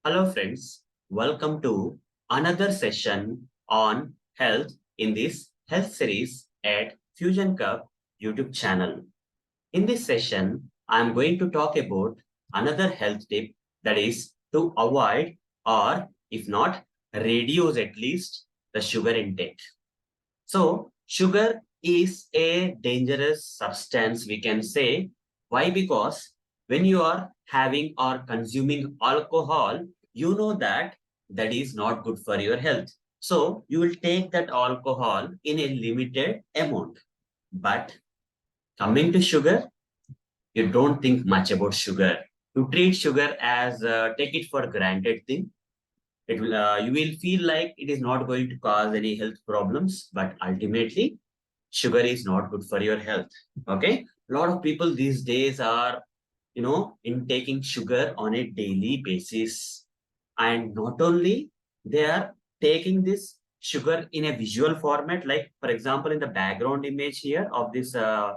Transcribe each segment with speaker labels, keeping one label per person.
Speaker 1: Hello, friends. Welcome to another session on health in this health series at FusionCup YouTube channel. In this session, I'm going to talk about another health tip that is to avoid or, if not, reduce at least the sugar intake. So, sugar is a dangerous substance, we can say. Why? Because when you are having or consuming alcohol, you know that that is not good for your health. So, you will take that alcohol in a limited amount. But coming to sugar, you don't think much about sugar. You treat sugar as take it for granted thing. It will you will feel like it is not going to cause any health problems, but ultimately sugar is not good for your health. Okay, a lot of people these days are intaking sugar on a daily basis, and not only they are taking this sugar in a visual format, like for example in the background image here of this uh,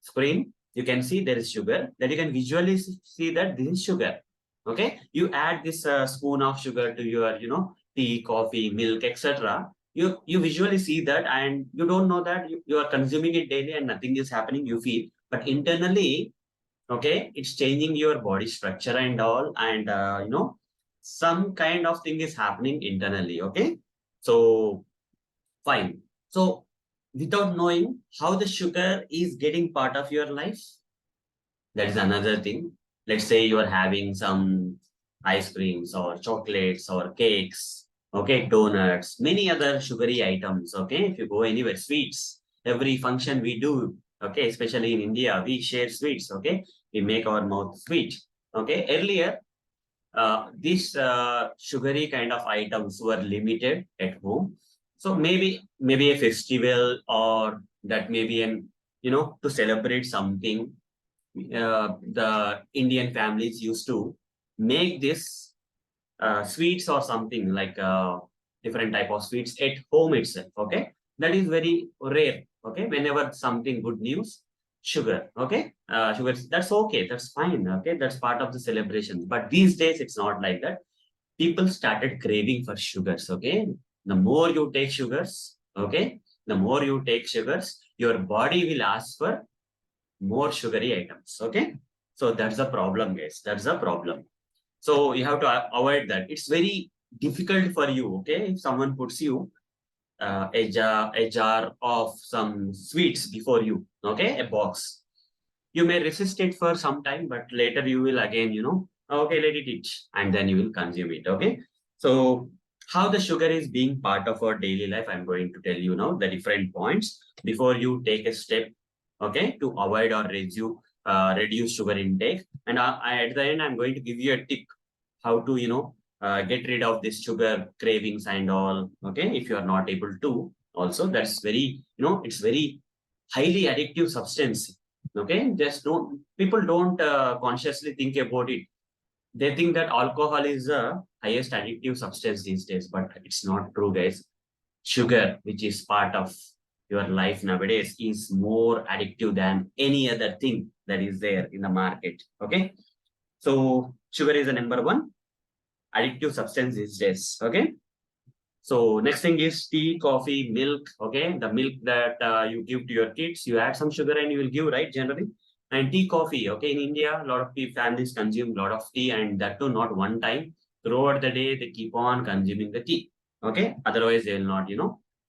Speaker 1: screen, you can see there is sugar, that you can visually see that this is sugar. Okay, you add this spoon of sugar to your tea, coffee, milk, etc. You visually see that, and you don't know that you are consuming it daily and nothing is happening, you feel, but internally, okay, it's changing your body structure and all, and some kind of thing is happening internally. Okay, so fine. So without knowing how the sugar is getting part of your life, that is another thing. Let's say you are having some ice creams or chocolates or cakes, okay, donuts, many other sugary items. Okay, if you go anywhere, sweets, every function we do, okay, especially in India, we share sweets. Okay, we make our mouth sweet. Okay, earlier, these sugary kind of items were limited at home. So maybe a festival, or that maybe an to celebrate something, the Indian families used to make this sweets or something like different type of sweets at home itself. Okay, that is very rare. Okay, whenever something good news, sugar. Okay, sugar. That's okay. That's fine. Okay, that's part of the celebration. But these days, it's not like that. People started craving for sugars. Okay, the more you take sugars, okay, the more you take sugars, your body will ask for more sugary items. Okay, so that's the problem, guys. That's the problem. So you have to avoid that. It's very difficult for you. Okay, if someone puts you a jar of some sweets before you, okay, a box, you may resist it for some time, but later you will again, okay, let it eat, and then you will consume it. Okay, so how the sugar is being part of our daily life, I'm going to tell you now the different points before you take a step, okay, to avoid or reduce sugar intake. And at the end, I'm going to give you a tip how to get rid of this sugar cravings and all. Okay, if you are not able to, also that's very, it's very highly addictive substance. Okay, just don't, people don't consciously think about it. They think that alcohol is the highest addictive substance these days, but it's not true, guys. Sugar, which is part of your life nowadays, is more addictive than any other thing that is there in the market. Okay, so sugar is the number one addictive substance these days. Okay, so next thing is tea, coffee, milk. Okay, the milk that you give to your kids, you add some sugar and you will give, right? Generally, and tea, coffee. Okay, in India, a lot of families consume a lot of tea, and that too not one time. Throughout the day, they keep on consuming the tea. Okay, otherwise they will not,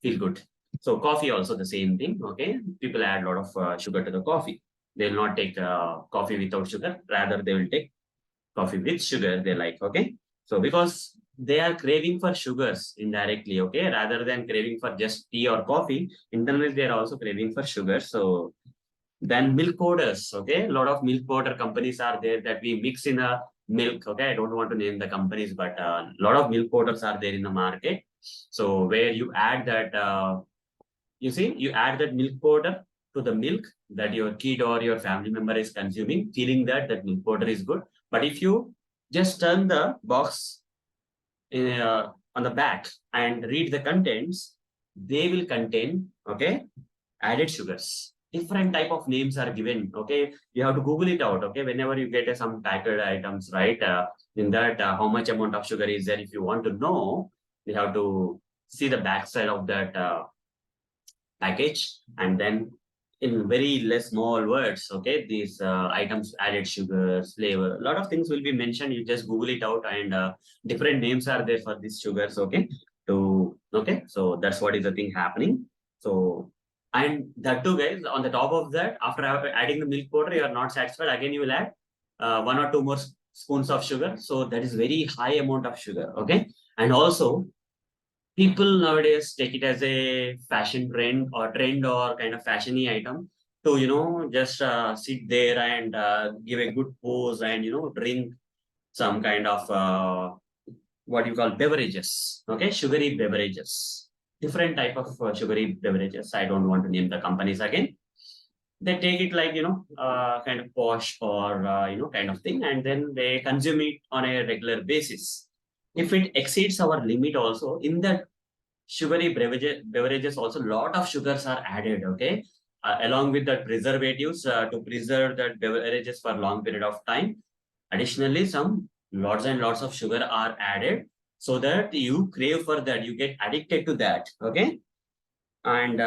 Speaker 1: feel good. So coffee also the same thing. Okay, people add a lot of sugar to the coffee. They will not take coffee without sugar. Rather, they will take coffee with sugar. They like. Okay, so because they are craving for sugars indirectly, okay, rather than craving for just tea or coffee, internally they are also craving for sugar. So then milk powders, okay, a lot of milk powder companies are there that we mix in a milk. Okay, I don't want to name the companies, but a lot of milk powders are there in the market. So where you add that, you see, you add that milk powder to the milk that your kid or your family member is consuming, feeling that that milk powder is good. But if you just turn the box on the back and read the contents, they will contain, okay, added sugars. different type of names are given. Okay, you have to Google it out. Okay, whenever you get some packed items, right? In that, how much amount of sugar is there? If you want to know, you have to see the backside of that package, and then in very less small words, okay, these items, added sugars, flavor, a lot of things will be mentioned. You just Google it out, and different names are there for these sugars. Okay, okay, so that's what is the thing happening. So, and that too, guys, on the top of that, after adding the milk powder, you are not satisfied, again you will add one or two more spoons of sugar. So that is very high amount of sugar. Okay, and also people nowadays take it as a fashion trend or kind of fashiony item to just sit there and give a good pose and drink some kind of what you call beverages. Okay, sugary beverages, different type of sugary beverages. I don't want to name the companies again. They take it like kind of posh or kind of thing, and then they consume it on a regular basis. If it exceeds our limit also, in that sugary beverages also lot of sugars are added. Okay, along with the preservatives to preserve that beverages for long period of time. Additionally, some lots and lots of sugar are added so that you crave for that, you get addicted to that. Okay, and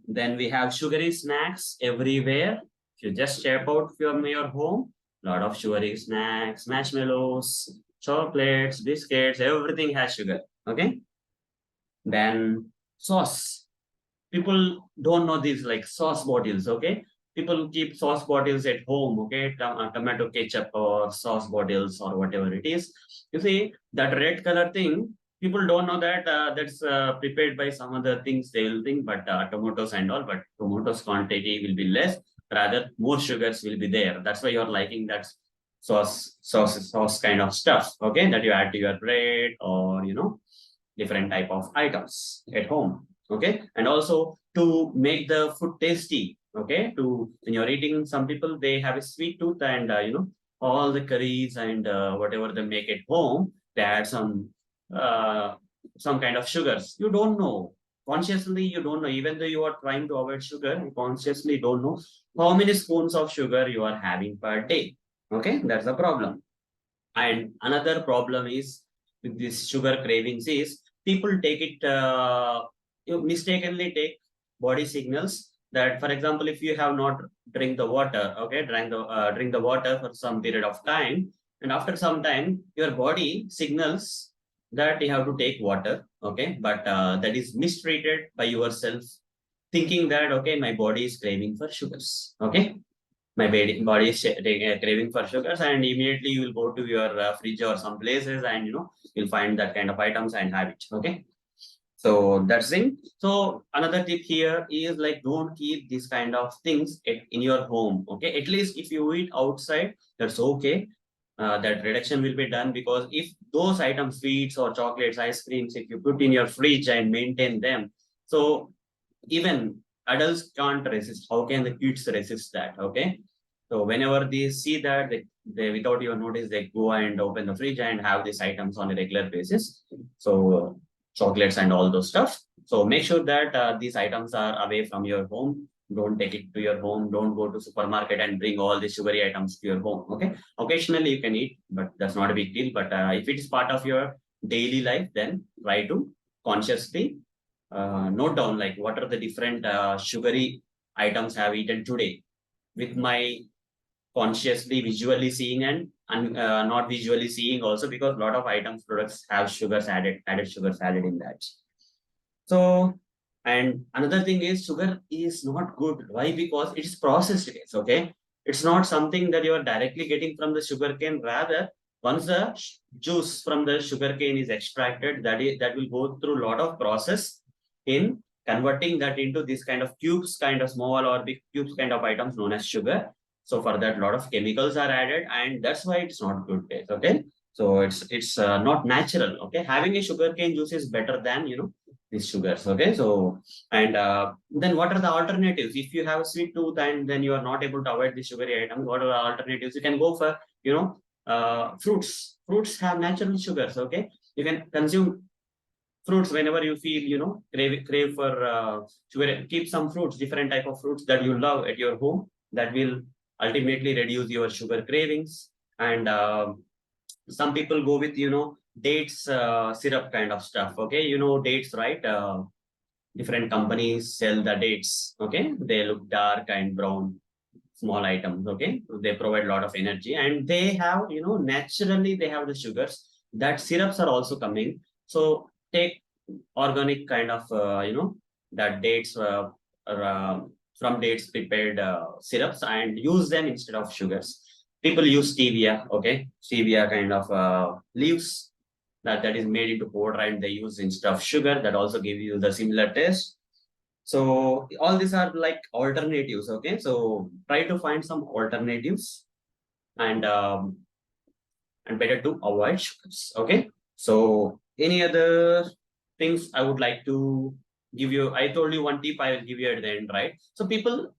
Speaker 1: then we have sugary snacks everywhere. If you just step out from your home, lot of sugary snacks, marshmallows, chocolates, biscuits, everything has sugar. Okay, then sauce. People don't know these like sauce bottles. Okay, people keep sauce bottles at home. Okay, tomato ketchup or sauce bottles or whatever it is. You see that red color thing. People don't know that that's prepared by some other things. They will think, but tomatoes and all. But tomatoes quantity will be less. Rather, more sugars will be there. That's why you're liking that sauce kind of stuff. Okay, that you add to your bread or different type of items at home. Okay, and also to make the food tasty. Okay, to when you're eating, some people they have a sweet tooth, and all the curries and whatever they make at home, they add uh, some kind of sugars. You don't know, consciously you don't know, even though you are trying to avoid sugar, you consciously don't know how many spoons of sugar you are having per day. Okay, that's the problem. And another problem is with this sugar cravings is people take it, you mistakenly take body signals that, for example, if you have not drink the water, okay, drink the water for some period of time, and after some time, your body signals that you have to take water, okay, but that is mistreated by yourself, thinking that okay, my body is craving for sugars, okay, my body is craving for sugars, and immediately you will go to your fridge or some places, and you'll find that kind of items and have it. Okay, so that's it. So another tip here is like don't keep these kind of things in your home. Okay, at least if you eat outside, that's okay. That reduction will be done, because if those items, sweets or chocolates, ice creams, if you put in your fridge and maintain them, so even adults can't resist. How can the kids resist that? Okay. So whenever they see that, they without even notice, they go and open the fridge and have these items on a regular basis. So chocolates and all those stuff. So make sure that these items are away from your home. Don't take it to your home. Don't go to supermarket and bring all the sugary items to your home. Okay. Occasionally you can eat, but that's not a big deal. But if it is part of your daily life, then try to consciously note down like what are the different sugary items I have eaten today, with my consciously visually seeing and not visually seeing also, because a lot of items products have added sugars added in that. So, and another thing is sugar is not good. Why? Because it is processed. Guys, okay, it's not something that you are directly getting from the sugar cane. Rather, once the juice from the sugar cane is extracted, that will go through a lot of process in converting that into this kind of cubes, kind of small or big cubes kind of items known as sugar. So for that, a lot of chemicals are added, and that's why it's not good. Guys, okay, so it's not natural. Okay, having a sugar cane juice is better than these sugars. Okay, so and then what are the alternatives? If you have a sweet tooth and then you are not able to avoid the sugary items, what are the alternatives? You can go for fruits. Fruits have natural sugars. Okay, you can consume fruits whenever you feel, crave for sugar. Keep some fruits, different type of fruits that you love at your home. That will ultimately reduce your sugar cravings. And some people go with, dates syrup kind of stuff. Okay, dates, right? Different companies sell the dates. Okay, they look dark and brown, small items. Okay, they provide a lot of energy, and they have, naturally they have the sugars. That syrups are also coming. So take organic kind of, that dates, or, from dates prepared syrups, and use them instead of sugars. People use stevia. Okay, stevia kind of leaves that is made into powder, and they use instead of sugar. That also give you the similar taste. So all these are like alternatives. Okay, so try to find some alternatives, and better to avoid sugars. Okay, so any other things I would like to give you? I told you one tip I will give you at the end, right? So people,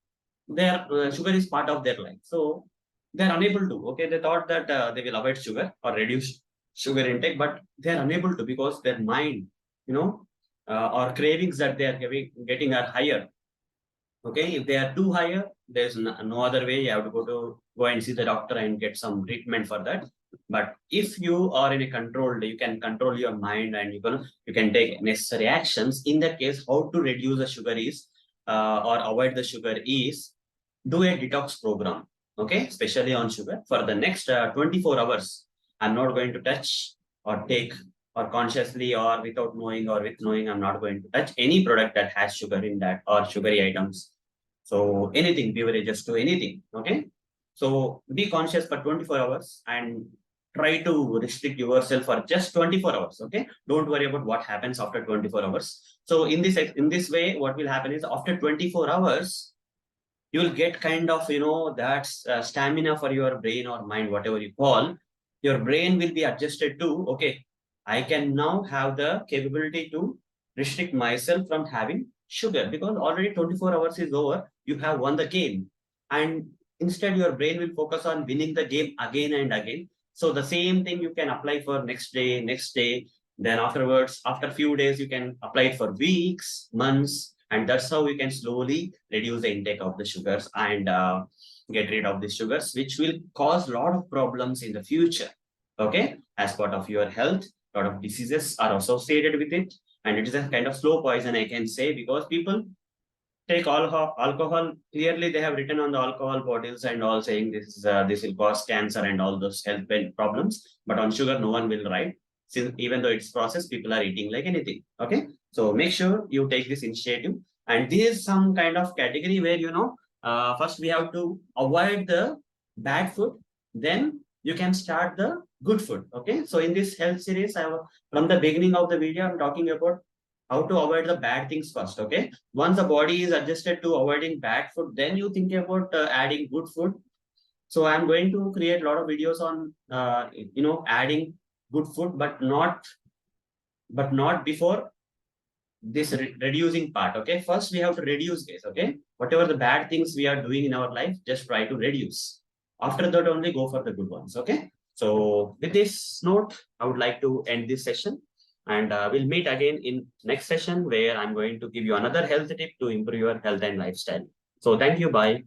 Speaker 1: their sugar is part of their life, so they're unable to. Okay, they thought that they will avoid sugar or reduce sugar intake, but they're unable to because their mind, or cravings that they are getting are higher. Okay, if they are too higher, there's no other way. You have to go and see the doctor and get some treatment for that. But if you are in a controlled, you can control your mind, and you can take necessary actions. In that case, how to reduce the sugar is, or avoid the sugar is, do a detox program. Okay, especially on sugar for the next 24 hours. I'm not going to touch or take, or consciously or without knowing or with knowing, I'm not going to touch any product that has sugar in that or sugary items. So anything, beverages to anything. Okay. So be conscious for 24 hours and try to restrict yourself for just 24 hours. Okay. Don't worry about what happens after 24 hours. So in this way, what will happen is after 24 hours, you will get kind of, that stamina for your brain or mind, whatever you call. Your brain will be adjusted to, okay, I can now have the capability to restrict myself from having sugar, because already 24 hours is over, you have won the game. And instead your brain will focus on winning the game again and again. So the same thing you can apply for next day, then afterwards, after few days, you can apply it for weeks, months, and that's how we can slowly reduce the intake of the sugars, and get rid of the sugars, which will cause a lot of problems in the future. Okay, as part of your health, a lot of diseases are associated with it, and it is a kind of slow poison, I can say, because people take alcohol. Clearly, they have written on the alcohol bottles and all saying this will cause cancer and all those health problems. But on sugar, no one will write. Since even though it's processed, people are eating like anything. Okay, so make sure you take this initiative. And this is some kind of category where, first we have to avoid the bad food, then you can start the good food. Okay, so in this health series, from the beginning of the video, I'm talking about how to avoid the bad things first. Okay, once the body is adjusted to avoiding bad food, then you think about adding good food. So I'm going to create a lot of videos on adding good food, but not before this reducing part. Okay, first we have to reduce this. Okay, whatever the bad things we are doing in our life, just try to reduce. After that only go for the good ones. Okay, so with this note, I would like to end this session, and we'll meet again in next session, where I'm going to give you another health tip to improve your health and lifestyle. So thank you. Bye.